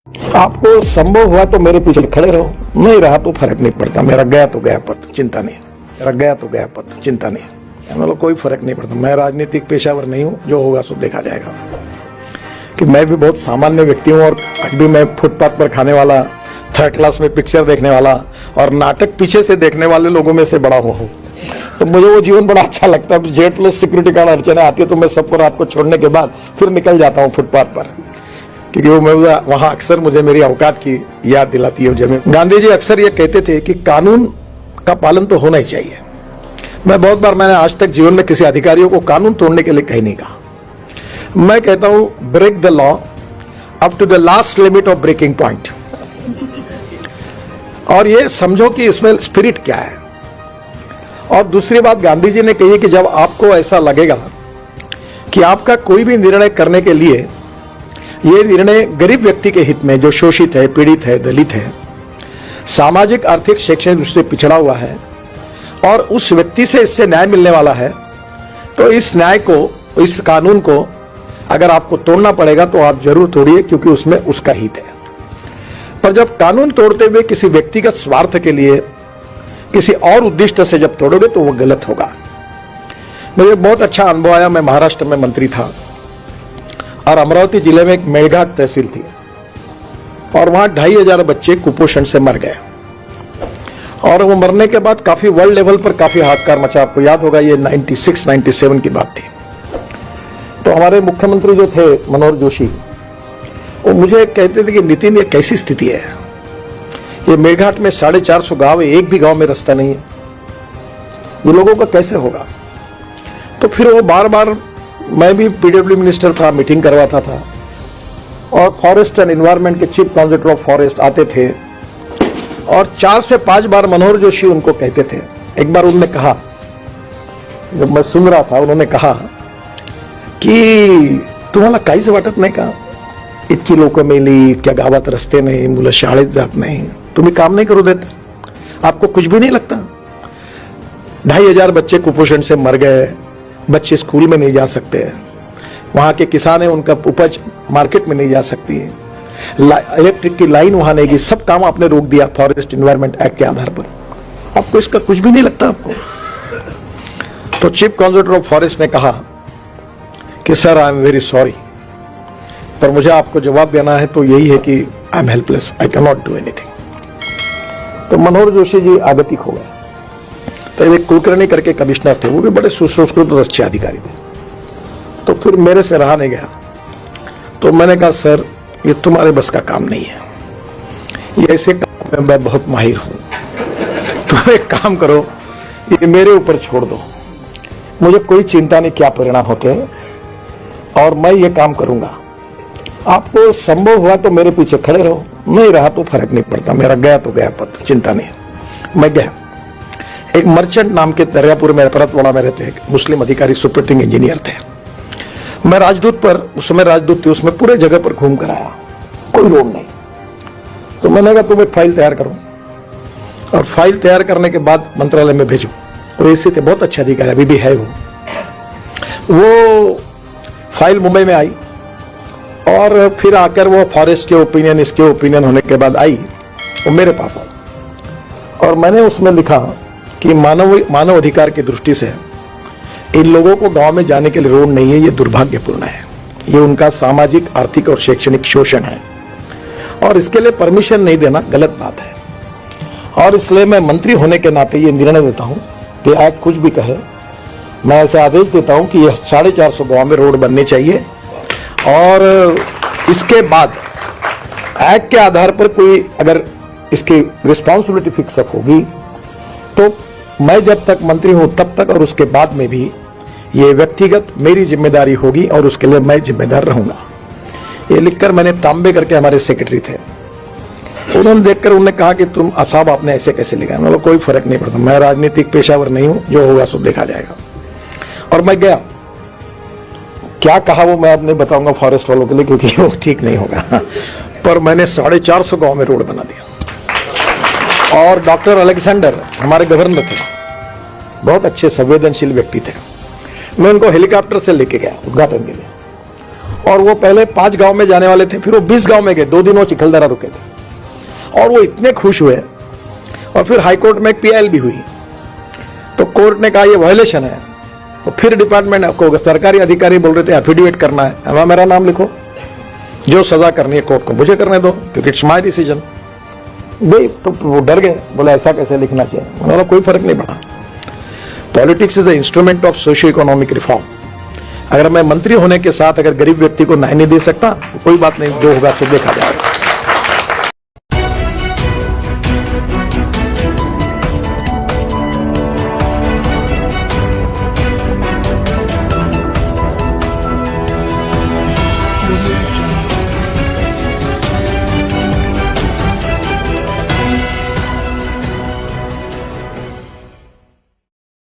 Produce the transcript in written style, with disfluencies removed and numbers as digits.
आपको संभव हुआ तो मेरे पीछे खड़े रहो, नहीं रहा तो फर्क नहीं पड़ता। मेरा गया तो गया पथ, चिंता नहीं। मेरा गया तो गया पथ, चिंता नहीं। मतलब कोई फर्क नहीं पड़ता। मैं राजनीतिक पेशावर नहीं हूँ, जो होगा सो देखा जाएगा। कि मैं भी बहुत सामान्य व्यक्ति हूँ और आज भी मैं फुटपाथ पर खाने वाला, थर्ड क्लास में पिक्चर देखने वाला और नाटक पीछे से देखने वाले लोगों में से बड़ा हुआ हूँ। तो मुझे वो जीवन बड़ा अच्छा लगता है। जेड प्लस सिक्योरिटी गार्ड अड़चने आती है तो मैं सबको रात को छोड़ने के बाद फिर निकल जाता हूँ फुटपाथ पर, क्योंकि वो मैं वहां अक्सर मुझे मेरी औकात की याद दिलाती है। जब गांधी जी अक्सर ये कहते थे कि कानून का पालन तो होना ही चाहिए। मैंने आज तक जीवन में किसी अधिकारियों को कानून तोड़ने के लिए कहीं नहीं कहा। मैं कहता हूं break the law up to the last limit of breaking point. और ये समझो कि इसमें स्पिरिट क्या है। और दूसरी बात गांधी जी ने कही है कि जब आपको ऐसा लगेगा कि आपका कोई भी निर्णय करने के लिए ये निर्णय गरीब व्यक्ति के हित में, जो शोषित है, पीड़ित है, दलित है, सामाजिक आर्थिक शैक्षणिक दृष्टि से पिछड़ा हुआ है और उस व्यक्ति से इससे न्याय मिलने वाला है, तो इस न्याय को, इस कानून को अगर आपको तोड़ना पड़ेगा तो आप जरूर तोड़िए, क्योंकि उसमें उसका हित है। पर जब कानून तोड़ते हुए किसी व्यक्तिगत स्वार्थ के लिए, किसी और उद्देश्य से जब तोड़ोगे तो वो गलत होगा। मुझे बहुत अच्छा अनुभव आया। मैं महाराष्ट्र में मंत्री था और अमरावती जिले में एक मेळघाट तहसील थी और वहां 2500 बच्चे कुपोषण से मर गए। और वो मरने के बाद काफी वर्ल्ड लेवल पर काफी हाहाकार मचा। आपको याद होगा ये 96-97 की बात थी। तो हमारे मुख्यमंत्री जो थे मनोहर जोशी, वो मुझे कहते थे कि नितिन ये कैसी स्थिति है, ये मेळघाट में 450 गांव है, एक भी गांव में रास्ता नहीं है, ये लोगों का कैसे होगा। तो फिर वो बार बार, मैं भी पीडब्ल्यू मिनिस्टर था, मीटिंग करवाता था और फॉरेस्ट एंड एनवायरनमेंट के चीफ कॉन्जर्वेटर ऑफ फॉरेस्ट आते थे और 4 से 5 बार मनोहर जोशी उनको कहते थे। एक बार उन्होंने कहा, जब मैं सुन रहा था, उन्होंने कहा की तुम्हाला काहीच वाटत नाही का, इतकी लोक मेली, इतक्या गावात रस्ते नाही, मुलं शाळेत जात नाही, तुम्ही काम नहीं करू देत, आपको कुछ भी नहीं लगता। 2500 बच्चे कुपोषण से मर गए, बच्चे स्कूल में नहीं जा सकते, वहां के किसान है, उनका उपज मार्केट में नहीं जा सकती है, इलेक्ट्रिक की लाइन वहां नहीं गई, सब काम आपने रोक दिया फॉरेस्ट एनवायरनमेंट एक्ट के आधार पर। आपको इसका कुछ भी नहीं लगता आपको। तो चीफ कॉन्जर्वेटर ऑफ फॉरेस्ट ने कहा कि sir I am very sorry, पर मुझे आपको जवाब देना है तो यही है कि I am helpless, I can not do anything. तो मनोहर जोशी जी आगतिक हो गए। तो एक कुलकर्णी करके कमिश्नर थे, वो भी बड़े सुसंस्कृत और अच्छे अधिकारी थे। तो फिर मेरे से रहा नहीं गया, तो मैंने कहा सर ये तुम्हारे बस का काम नहीं है, ये ऐसे काम में मैं बहुत माहिर हूं, तुम एक काम करो, ये मेरे ऊपर छोड़ दो, मुझे कोई चिंता नहीं क्या परिणाम होते हैं और मैं ये काम करूंगा। आपको संभव हुआ तो मेरे पीछे खड़े रहो, नहीं रहा तो फर्क नहीं पड़ता। मेरा गया तो गया पथ, चिंता नहीं। मैं गया। एक मर्चेंट नाम के दरियापुर में, परतवाड़ा में रहते, एक मुस्लिम अधिकारी सुपरिटेंडिंग इंजीनियर थे। मैं राजदूत पर, उस समय राजदूत थे, उसमें पूरे जगह पर घूम कर आया, कोई रोड नहीं। तो मैंने कहा तुम एक फाइल तैयार करो और फाइल तैयार करने के बाद मंत्रालय में भेजो। और ऐसे थे, बहुत अच्छा अधिकारी, अभी भी है वो फाइल मुंबई में आई और फिर आकर वो फॉरेस्ट के ओपिनियन, इसके ओपिनियन होने के बाद आई, वो मेरे पास आई और मैंने उसमें लिखा कि मानव अधिकार की दृष्टि से इन लोगों को गांव में जाने के लिए रोड नहीं है, ये दुर्भाग्यपूर्ण है, ये उनका सामाजिक, आर्थिक और शैक्षणिक शोषण है और इसके लिए परमिशन नहीं देना गलत बात है। और इसलिए मैं मंत्री होने के नाते ये निर्णय देता हूं कि आज कुछ भी कहे, मैं ऐसे आदेश देता हूं कि यह 450 गांव में रोड बननी चाहिए और इसके बाद एक्ट के आधार पर कोई अगर इसकी रिस्पॉन्सिबिलिटी फिक्स अप होगी तो मैं जब तक मंत्री हूं तब तक और उसके बाद में भी ये व्यक्तिगत मेरी जिम्मेदारी होगी और उसके लिए मैं जिम्मेदार रहूंगा। ये लिखकर मैंने तांबे करके, हमारे सेक्रेटरी थे, उन्होंने देखकर उन्होंने कहा कि तुम साहब आपने ऐसे कैसे लिखा। मतलब कोई फर्क नहीं पड़ता, मैं राजनीतिक पेशावर नहीं हूं, जो होगा सो देखा जाएगा। और मैं गया, क्या कहा वो मैं अब नहीं बताऊंगा फॉरेस्ट वालों के लिए, क्योंकि वो ठीक नहीं होगा। पर मैंने 450 गांव में रोड बना दिया। और डॉक्टर अलेक्जेंडर हमारे गवर्नर थे, बहुत अच्छे संवेदनशील व्यक्ति थे। मैं उनको हेलीकॉप्टर से लेके गया उद्घाटन के लिए और वो पहले 5 गांव में जाने वाले थे, फिर वो 20 गांव में गए, 2 दिन वो चिखलदरा रुके थे और वो इतने खुश हुए। और फिर हाईकोर्ट में एक पीआईएल भी हुई, तो कोर्ट ने कहा ये वायलेशन है। तो फिर डिपार्टमेंट को सरकारी अधिकारी बोल रहे थे एफिडेविट करना है, अब मेरा नाम लिखो, जो सजा करनी है कोर्ट को मुझे करने दो, क्योंकि इट्स माय डिसीजन। गई तो वो डर गए, बोला ऐसा कैसे लिखना चाहिए। उन्होंने कोई फर्क नहीं पड़ा। Politics is the instrument of socio economic reform. अगर मैं मंत्री होने के साथ अगर गरीब व्यक्ति को न्याय नहीं दे सकता, कोई बात नहीं, जो होगा सो देखा जाएगा।